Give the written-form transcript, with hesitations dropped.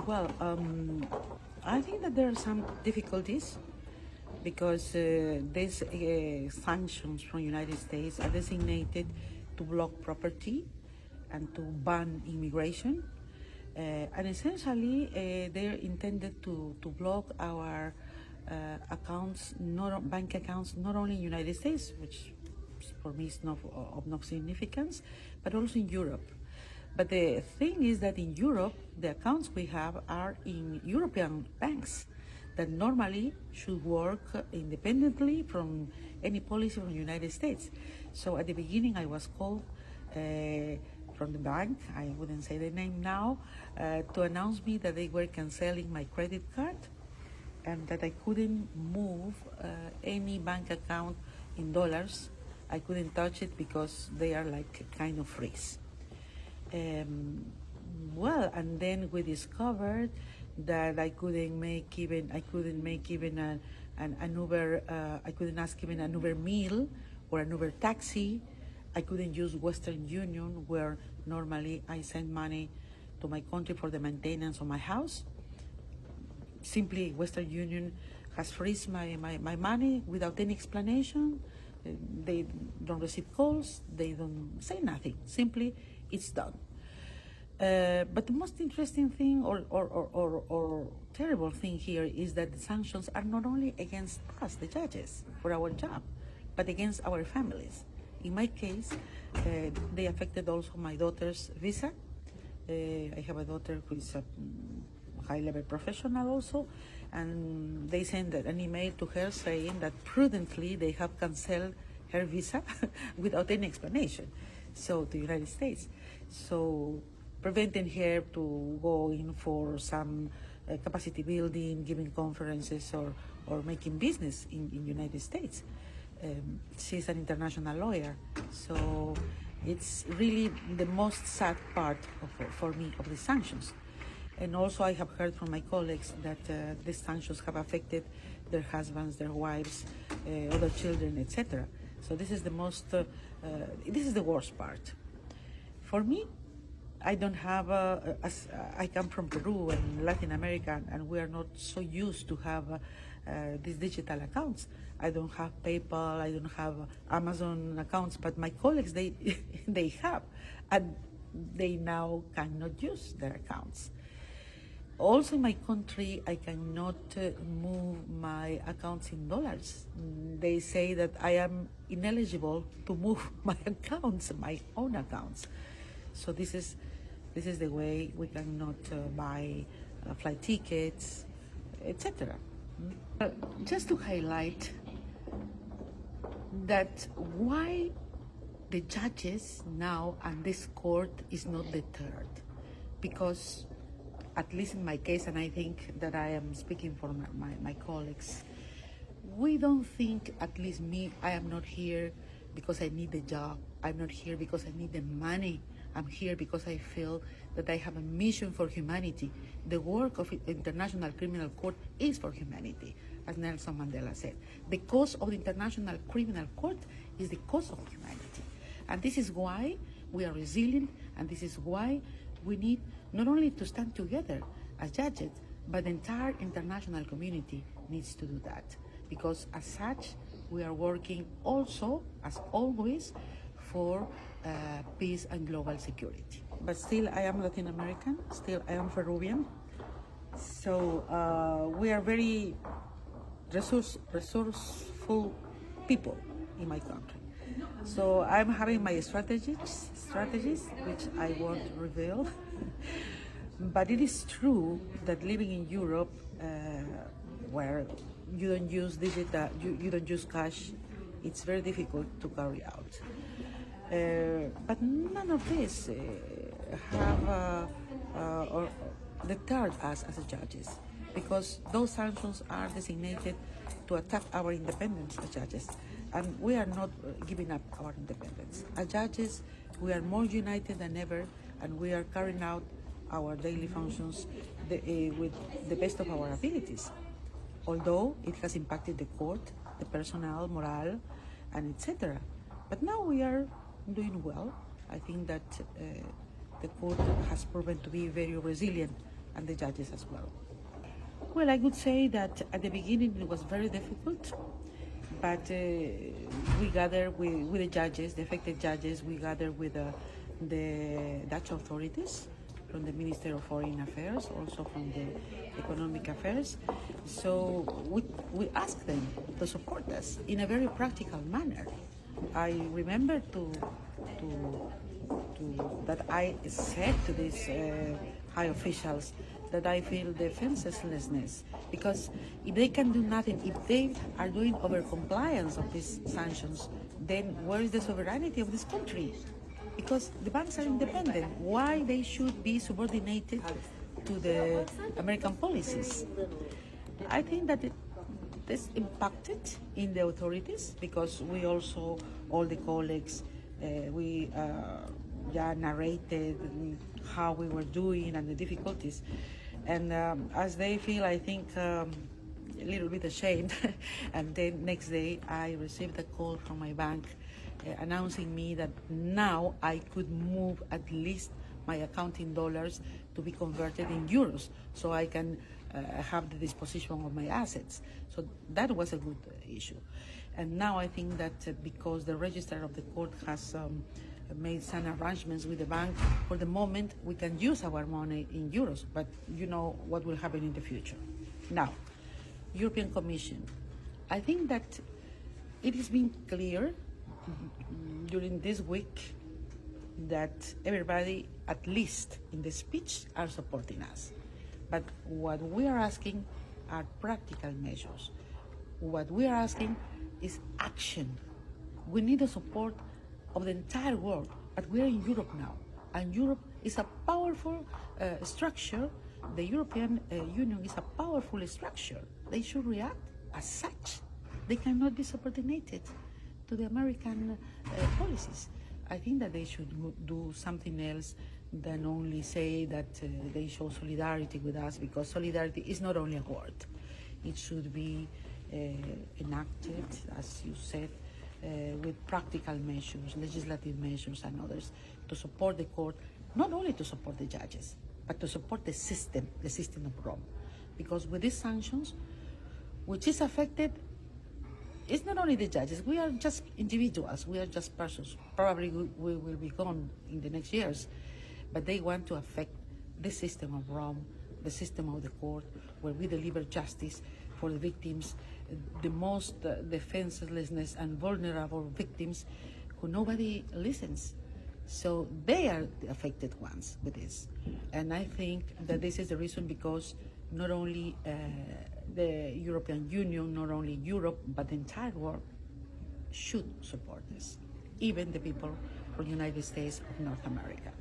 Well, I think that there are some difficulties because these sanctions from the United States are designated to block property and to ban immigration. And essentially, they're intended to block our accounts, bank accounts, not only in the United States, which for me is not of no significance, but also in Europe. But the thing is that in Europe, the accounts we have are in European banks that normally should work independently from any policy from the United States. So at the beginning, I was called from the bank, I wouldn't say the name now, to announce me that they were canceling my credit card and that I couldn't move any bank account in dollars. I couldn't touch it because they are like kind of freeze. Well, and then we discovered that I couldn't make even an Uber. I couldn't ask even an Uber meal or an Uber taxi. I couldn't use Western Union, where normally I send money to my country for the maintenance of my house. Simply, Western Union has frozen my money without any explanation. They don't receive calls. They don't say nothing. Simply, it's done. But the most interesting thing or terrible thing here is that the sanctions are not only against us, the judges, for our job, but against our families. In my case, they affected also my daughter's visa. I have a daughter who is a high-level professional also, and they sent an email to her saying that prudently they have canceled her visa without any explanation, so to the United States. So preventing her to go in for some capacity building, giving conferences or making business in the United States. She's an international lawyer, so it's really the most sad part for me of the sanctions. And also I have heard from my colleagues that these sanctions have affected their husbands, their wives, other children, etc. So this is the most, this is the worst part. For me, I don't have, I come from Peru and Latin America, and we are not so used to have these digital accounts. I don't have PayPal, I don't have Amazon accounts, but my colleagues, they have, and they now cannot use their accounts. Also in my country, I cannot move my accounts in dollars. They say that I am ineligible to move my accounts, my own accounts. So this is the way we cannot buy flight tickets, etc. Just to highlight that why the judges now and this court is not deterred, because at least in my case, and I think that I am speaking for my colleagues, we don't think, at least me, I am not here because I need the job. I'm not here because I need the money. I'm here because I feel that I have a mission for humanity. The work of the International Criminal Court is for humanity, as Nelson Mandela said. The cause of the International Criminal Court is the cause of humanity. And this is why we are resilient, and this is why we need not only to stand together as judges, but the entire international community needs to do that. Because as such, we are working also, as always, for peace and global security. But still, I am Latin American, still I am Peruvian. So we are very resourceful people in my country. So I'm having my strategies, which I won't reveal. But it is true that living in Europe, where you don't use digital, you don't use cash, it's very difficult to carry out. But none of this have or deterred us as judges, because those sanctions are designated to attack our independence as judges, and we are not giving up our independence. As judges, we are more united than ever, and we are carrying out our daily functions with the best of our abilities. Although it has impacted the court, the personnel, morale, and etc. But now we are doing well. I think that the court has proven to be very resilient and the judges as well. Well, I would say that at the beginning it was very difficult, but we gathered with the judges, the affected judges, we gathered with the Dutch authorities, from the Ministry of Foreign Affairs, also from the Economic Affairs. So we asked them to support us in a very practical manner. I remember that I said to these high officials that I feel defenselessness, because if they can do nothing, if they are doing over-compliance of these sanctions, then where is the sovereignty of this country? Because the banks are independent. Why they should be subordinated to the American policies? I think that this impacted in the authorities, because we also, all the colleagues, we narrated how we were doing and the difficulties. And as they feel, I think, a little bit ashamed. And then next day I received a call from my bank announcing me that now I could move at least my account in dollars to be converted in euros, so I can have the disposition of my assets. So that was a good issue. And now I think that because the registrar of the court has made some arrangements with the bank, for the moment we can use our money in euros, but you know what will happen in the future. Now, European Commission, I think that it has been clear during this week that everybody, at least in the speech, are supporting us. But what we are asking are practical measures. What we are asking is action. We need the support of the entire world, but we are in Europe now, and Europe is a powerful structure. The European Union is a powerful structure. They should react as such. They cannot be subordinated to the American policies. I think that they should do something else than only say that they show solidarity with us, because solidarity is not only a word. It should be enacted, as you said, with practical measures, legislative measures and others, to support the court, not only to support the judges, but to support the system of Rome. Because with these sanctions, which is affected, it's not only the judges, we are just individuals, we are just persons. Probably we will be gone in the next years, but they want to affect the system of Rome, the system of the court, where we deliver justice for the victims, the most defenselessness and vulnerable victims who nobody listens. So they are the affected ones with this. And I think that this is the reason, because not only the European Union, not only Europe, but the entire world should support this, even the people from the United States of North America.